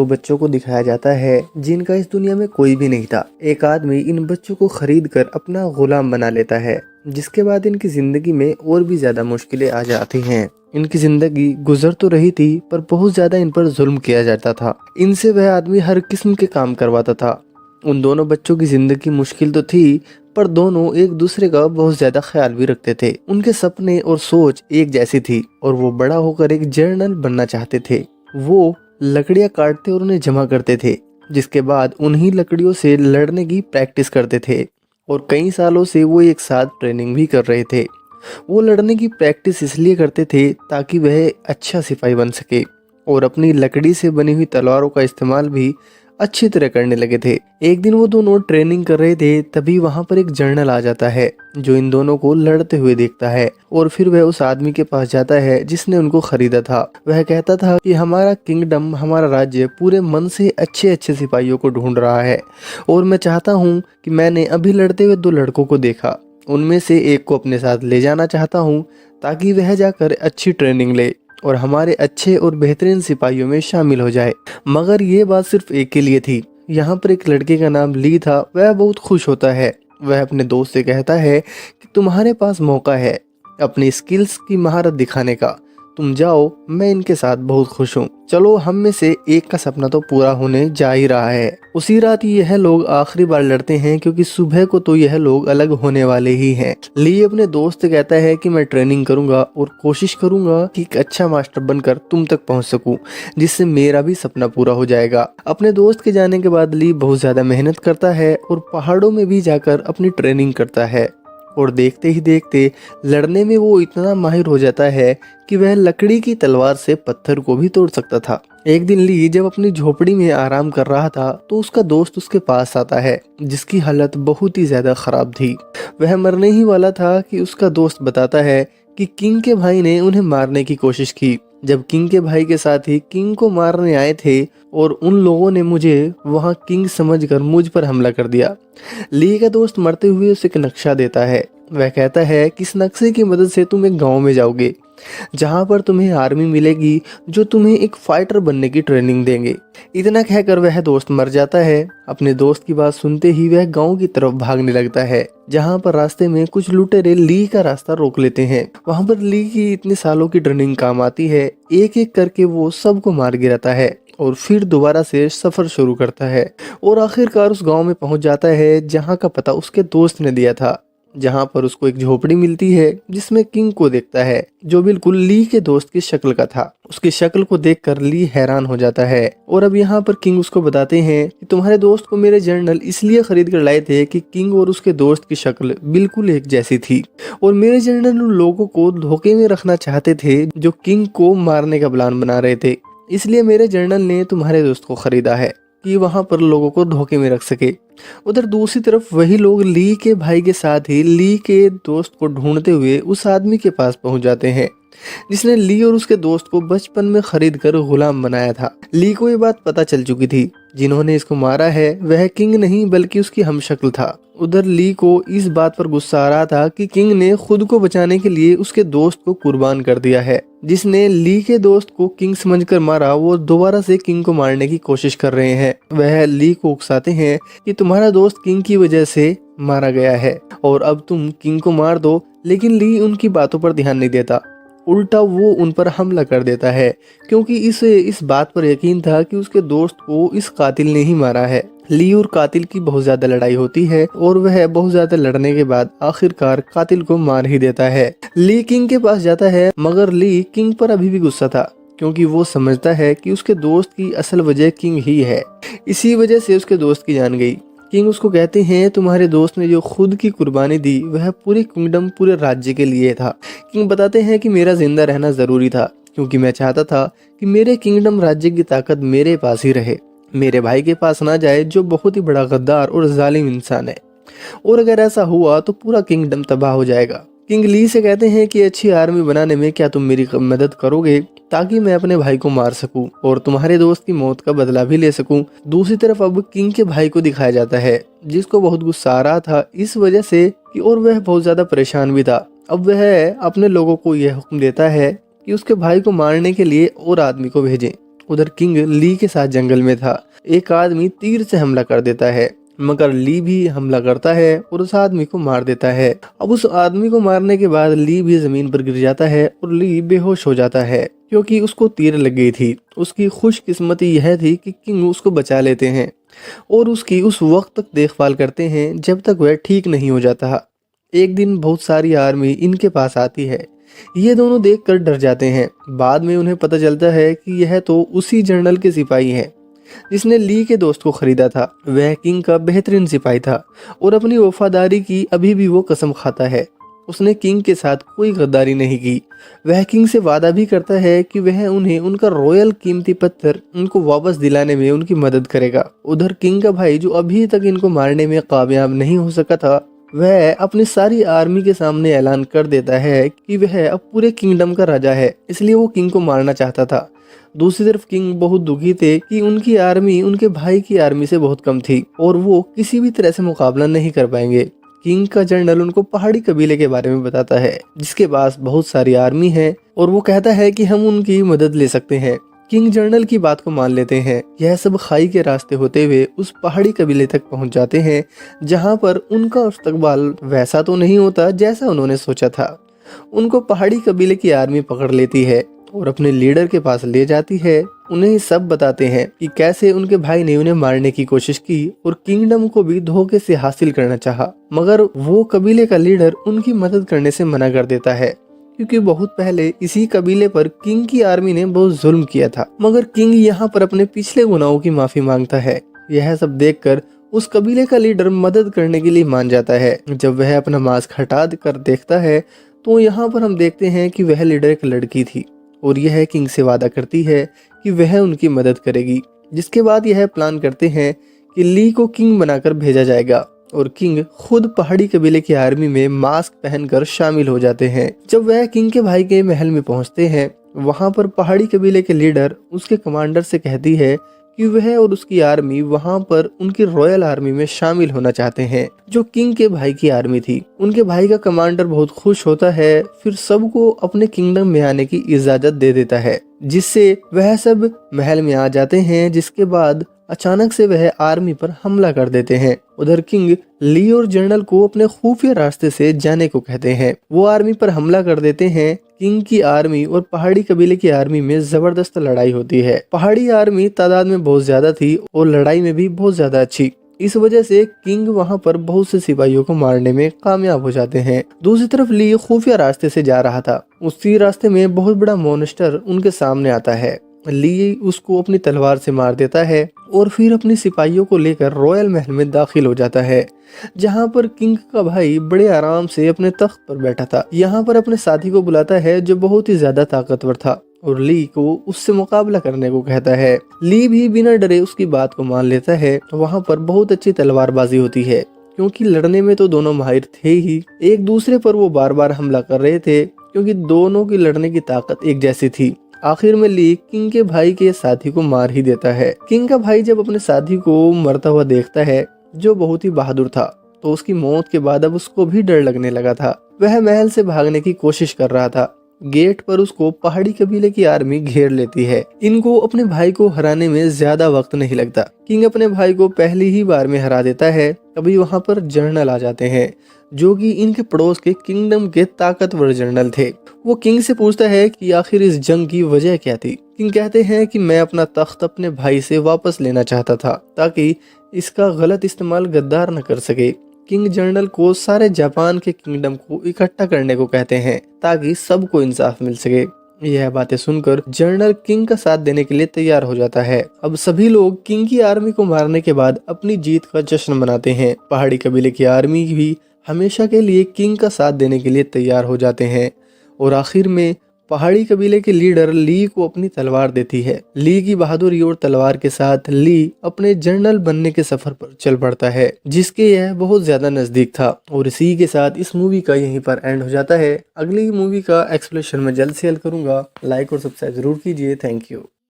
दो बच्चों को दिखाया जाता है जिनका इस दुनिया में कोई भी नहीं था। एक आदमी इन बच्चों को खरीद कर अपना गुलाम बना लेता है, जिसके बाद इनकी जिंदगी में और भी ज्यादा मुश्किलें आ जाती हैं। इनकी जिंदगी गुजर तो रही थी, पर बहुत ज्यादा इन पर जुल्म किया जाता था। इनसे वह आदमी हर किस्म के काम करवाता था। उन दोनों बच्चों की जिंदगी मुश्किल तो थी, पर दोनों एक दूसरे का बहुत ज्यादा ख्याल भी रखते थे। उनके सपने और सोच एक जैसी थी और वो बड़ा होकर एक जर्नल बनना चाहते थे। वो लकड़ियां काटते और उन्हें जमा करते थे, जिसके बाद उन्हीं लकड़ियों से लड़ने की प्रैक्टिस करते थे और कई सालों से वो एक साथ ट्रेनिंग भी कर रहे थे। वो लड़ने की प्रैक्टिस इसलिए करते थे ताकि वह अच्छा सिपाही बन सके और अपनी लकड़ी से बनी हुई तलवारों का इस्तेमाल भी अच्छी तरह करने लगे थे। एक दिन वो दोनों ट्रेनिंग कर रहे थे, तभी वहां पर एक जर्नल आ जाता है जो इन दोनों को लड़ते हुए देखता है और फिर वह उस आदमी के पास जाता है जिसने उनको खरीदा था। वह कहता था कि हमारा किंगडम, हमारा राज्य पूरे मन से अच्छे अच्छे सिपाहियों को ढूंढ रहा है और मैं चाहता हूँ कि मैंने अभी लड़ते हुए दो लड़कों को देखा, उनमें से एक को अपने साथ ले जाना चाहता हूँ ताकि वह जाकर अच्छी ट्रेनिंग ले और हमारे अच्छे और बेहतरीन सिपाहियों में शामिल हो जाए। मगर ये बात सिर्फ एक के लिए थी। यहाँ पर एक लड़के का नाम ली था। वह बहुत खुश होता है। वह अपने दोस्त से कहता है कि तुम्हारे पास मौका है अपनी स्किल्स की महारत दिखाने का, तुम जाओ, मैं इनके साथ बहुत खुश हूँ। चलो, हम में से एक का सपना तो पूरा होने जा ही रहा है। उसी रात यह लोग आखिरी बार लड़ते हैं, क्योंकि सुबह को तो यह लोग अलग होने वाले ही हैं। ली अपने दोस्त से कहता है कि मैं ट्रेनिंग करूंगा और कोशिश करूंगा कि एक अच्छा मास्टर बनकर तुम तक पहुंच सकूं, जिससे मेरा भी सपना पूरा हो जाएगा। अपने दोस्त के जाने के बाद ली बहुत ज्यादा मेहनत करता है और पहाड़ों में भी जाकर अपनी ट्रेनिंग करता है और देखते ही देखते लड़ने में वो इतना माहिर हो जाता है कि वह लकड़ी की तलवार से पत्थर को भी तोड़ सकता था। एक दिन ली जब अपनी झोपड़ी में आराम कर रहा था तो उसका दोस्त उसके पास आता है, जिसकी हालत बहुत ही ज्यादा खराब थी। वह मरने ही वाला था कि उसका दोस्त बताता है कि किंग के भाई ने उन्हें मारने की कोशिश की। जब किंग के भाई के साथ ही किंग को मारने आए थे और उन लोगों ने मुझे वहां किंग समझकर मुझ पर हमला कर दिया। ली का दोस्त मरते हुए उसे एक नक्शा देता है। वह कहता है कि इस नक्शे की मदद से तुम एक गांव में जाओगे, जहां पर तुम्हें आर्मी मिलेगी जो तुम्हें एक फाइटर बनने की ट्रेनिंग देंगे। इतना कहकर वह दोस्त मर जाता है। अपने दोस्त की बात सुनते ही वह गांव की तरफ भागने लगता है, जहां पर रास्ते में कुछ लुटेरे ली का रास्ता रोक लेते हैं। वहां पर ली की इतने सालों की ट्रेनिंग काम आती है। एक एक करके वो सबको मार गिराता है और फिर दोबारा से सफर शुरू करता है और आखिरकार उस गांव में पहुंच जाता है जहां का पता उसके दोस्त ने दिया था, जहां पर उसको एक झोपड़ी मिलती है जिसमें किंग को देखता है, जो बिल्कुल ली के दोस्त की शक्ल का था। उसकी शक्ल को देखकर ली हैरान हो जाता है और अब यहाँ पर किंग उसको बताते हैं कि तुम्हारे दोस्त को मेरे जर्नल इसलिए खरीद कर लाए थे कि किंग और उसके दोस्त की शक्ल बिल्कुल एक जैसी थी और मेरे जर्नल उन लोगों को धोखे में रखना चाहते थे जो किंग को मारने का प्लान बना रहे थे। इसलिए मेरे जर्नल ने तुम्हारे दोस्त को खरीदा है कि वहां पर लोगों को धोखे में रख सके। उधर दूसरी तरफ वही लोग ली के भाई के साथ ही ली के दोस्त को ढूंढते हुए उस आदमी के पास पहुंच जाते हैं जिसने ली और उसके दोस्त को बचपन में खरीद कर गुलाम बनाया था। ली को ये बात पता चल चुकी थी, जिन्होंने इसको मारा है वह किंग नहीं बल्कि उसकी हमशक्ल था। उधर ली को इस बात पर गुस्सा आ रहा था कि किंग ने खुद को बचाने के लिए उसके दोस्त को कुर्बान कर दिया है। जिसने ली के दोस्त को किंग समझकर मारा, वो दोबारा से किंग को मारने की कोशिश कर रहे हैं। वह ली को उकसाते हैं कि तुम्हारा दोस्त किंग की वजह से मारा गया है और अब तुम किंग को मार दो, लेकिन ली उनकी बातों पर ध्यान नहीं देता। उल्टा वो उन पर हमला कर देता है, क्योंकि इसे इस बात पर यकीन था कि उसके दोस्त को इस कातिल ने ही मारा है। ली और कातिल की बहुत ज्यादा लड़ाई होती है और वह बहुत ज्यादा लड़ने के बाद आखिरकार कातिल को मार ही देता है। ली किंग के पास जाता है, मगर ली किंग पर अभी भी गुस्सा था, क्योंकि वो समझता है कि उसके दोस्त की असल वजह किंग ही है। इसी वजह से उसके दोस्त की जान गई। किंग उसको कहते हैं तुम्हारे दोस्त ने जो खुद की कुर्बानी दी वह पूरे किंगडम, पूरे राज्य के लिए था। किंग बताते हैं कि मेरा जिंदा रहना जरूरी था, क्योंकि मैं चाहता था कि मेरे किंगडम राज्य की ताकत मेरे पास ही रहे, मेरे भाई के पास ना जाए जो बहुत ही बड़ा गद्दार और जालिम इंसान है, और अगर ऐसा हुआ तो पूरा किंगडम तबाह हो जाएगा। किंग ली से कहते हैं कि अच्छी आर्मी बनाने में क्या तुम मेरी मदद करोगे, ताकि मैं अपने भाई को मार सकूं और तुम्हारे दोस्त की मौत का बदला भी ले सकूं। दूसरी तरफ अब किंग के भाई को दिखाया जाता है, जिसको बहुत गुस्सा आ रहा था इस वजह से कि और वह बहुत ज्यादा परेशान भी था। अब वह अपने लोगों को यह हुक्म देता है कि उसके भाई को मारने के लिए और आदमी को भेजें उधर किंग ली के साथ जंगल में था। एक आदमी तीर से हमला कर देता है, मगर ली भी हमला करता है और उस आदमी को मार देता है। अब उस आदमी को मारने के बाद ली भी जमीन पर गिर जाता है और ली बेहोश हो जाता है, क्योंकि उसको तीर लग गई थी। उसकी खुशकिस्मती यह थी कि किंग उसको बचा लेते हैं और उसकी उस वक्त तक देखभाल करते हैं जब तक वह ठीक नहीं हो जाता। एक दिन बहुत सारी आर्मी इनके पास आती है। ये दोनों देखकर डर जाते हैं। बाद में उन्हें पता चलता है कि यह तो उसी जनरल के सिपाही हैं जिसने ली के दोस्त को खरीदा था। वह किंग का बेहतरीन सिपाही था और अपनी वफादारी की अभी भी वो कसम खाता है। उसने किंग के साथ कोई गद्दारी नहीं की। वह किंग से वादा भी करता है कि वह उन्हें उनका रॉयल कीमती पत्थर उनको वापस दिलाने में उनकी मदद करेगा। उधर किंग का भाई, जो अभी तक इनको मारने में कामयाब नहीं हो सका था, वह अपनी सारी आर्मी के सामने ऐलान कर देता है कि वह अब पूरे किंगडम का राजा है, इसलिए वो किंग को मारना चाहता था। दूसरी तरफ किंग बहुत दुखी थे कि उनकी आर्मी उनके भाई की आर्मी से बहुत कम थी और वो किसी भी तरह से मुकाबला नहीं कर पाएंगे। किंग का जनरल उनको पहाड़ी कबीले के बारे में बताता है जिसके पास बहुत सारी आर्मी है और वो कहता है कि हम उनकी मदद ले सकते हैं। किंग जनरल की बात को मान लेते हैं। यह सब खाई के रास्ते होते हुए उस पहाड़ी कबीले तक पहुंच जाते हैं, जहां पर उनका इस्तकबाल वैसा तो नहीं होता जैसा उन्होंने सोचा था। उनको पहाड़ी कबीले की आर्मी पकड़ लेती है और अपने लीडर के पास ले जाती है। उन्हें सब बताते हैं कि कैसे उनके भाई ने उन्हें मारने की कोशिश की और किंगडम को भी धोखे से हासिल करना चाहा, मगर वो कबीले का लीडर उनकी मदद करने से मना कर देता है, क्योंकि बहुत पहले इसी कबीले पर किंग की आर्मी ने बहुत जुल्म किया था। मगर किंग यहाँ पर अपने पिछले गुनाहों की माफी मांगता है। यह सब देखकर उस कबीले का लीडर मदद करने के लिए मान जाता है। जब वह अपना मास्क हटा कर देखता है तो यहाँ पर हम देखते हैं कि वह लीडर एक लड़की थी और यह किंग से वादा करती है कि वह उनकी मदद करेगी। जिसके बाद यह प्लान करते हैं कि ली को किंग बनाकर भेजा जाएगा और किंग खुद पहाड़ी कबीले की आर्मी में मास्क पहनकर शामिल हो जाते हैं। जब वह किंग के भाई के महल में पहुंचते हैं, वहां पर पहाड़ी कबीले के लीडर उसके कमांडर से कहती है कि वह और उसकी आर्मी वहां पर उनकी रॉयल आर्मी में शामिल होना चाहते हैं, जो किंग के भाई की आर्मी थी। उनके भाई का कमांडर बहुत खुश होता है, फिर सबको अपने किंगडम में आने की इजाजत दे देता है, जिससे वह सब महल में आ जाते हैं। जिसके बाद अचानक से वह आर्मी पर हमला कर देते हैं। उधर किंग ली और जनरल को अपने खुफिया रास्ते से जाने को कहते हैं। वो आर्मी पर हमला कर देते हैं। किंग की आर्मी और पहाड़ी कबीले की आर्मी में जबरदस्त लड़ाई होती है। पहाड़ी आर्मी तादाद में बहुत ज्यादा थी और लड़ाई में भी बहुत ज्यादा अच्छी। इस वजह से किंग वहां पर बहुत से सिपाहियों को मारने में कामयाब हो जाते हैं। दूसरी तरफ ली खुफिया रास्ते से जा रहा था। उसी रास्ते में बहुत बड़ा मॉन्स्टर उनके सामने आता है। ली उसको अपनी तलवार से मार देता है और फिर अपने सिपाहियों को लेकर रॉयल महल में दाखिल हो जाता है, जहां पर किंग का भाई बड़े आराम से अपने तख्त पर बैठा था। यहाँ पर अपने साथी को बुलाता है जो बहुत ही ज्यादा ताकतवर था और ली को उससे मुकाबला करने को कहता है। ली भी बिना डरे उसकी बात को मान लेता है। वहाँ पर बहुत अच्छी तलवारबाजी होती है, क्योंकि लड़ने में तो दोनों माहिर थे ही। एक दूसरे पर वो बार बार हमला कर रहे थे, क्योंकि दोनों की लड़ने की ताकत एक जैसी थी। आखिर में ली किंग के भाई के साथी को मार ही देता है। किंग का भाई जब अपने साथी को मरता हुआ देखता है, जो बहुत ही बहादुर था, तो उसकी मौत के बाद अब उसको भी डर लगने लगा था। वह महल से भागने की कोशिश कर रहा था। गेट पर उसको पहाड़ी कबीले की आर्मी घेर लेती है। इनको अपने भाई को हराने में ज्यादा वक्त नहीं लगता। किंग अपने भाई को पहली ही बार में हरा देता है। अभी वहां पर जनरल आ जाते हैं, जो कि इनके पड़ोस के किंगडम के ताकतवर जनरल थे। वो किंग से पूछता है कि आखिर इस जंग की वजह क्या थी। किंग कहते हैं कि मैं अपना तख्त अपने भाई से वापस लेना चाहता था, ताकि इसका गलत इस्तेमाल गद्दार न कर सके। किंग जनरल को सारे जापान के किंगडम को इकट्ठा करने को कहते हैं, ताकि सबको इंसाफ मिल सके। यह बातें सुनकर जनरल किंग का साथ देने के लिए तैयार हो जाता है। अब सभी लोग किंग की आर्मी को मारने के बाद अपनी जीत का जश्न मनाते हैं। पहाड़ी कबीले की आर्मी भी हमेशा के लिए किंग का साथ देने के लिए तैयार हो जाते हैं और आखिर में पहाड़ी कबीले के लीडर ली को अपनी तलवार देती है। ली की बहादुरी और तलवार के साथ ली अपने जनरल बनने के सफर पर चल पड़ता है, जिसके यह बहुत ज्यादा नजदीक था। और इसी के साथ इस मूवी का यहीं पर एंड हो जाता है। अगली मूवी का एक्सप्लेनेशन मैं जल्द से जल्द करूंगा। लाइक और सब्सक्राइब जरूर कीजिए। Thank you.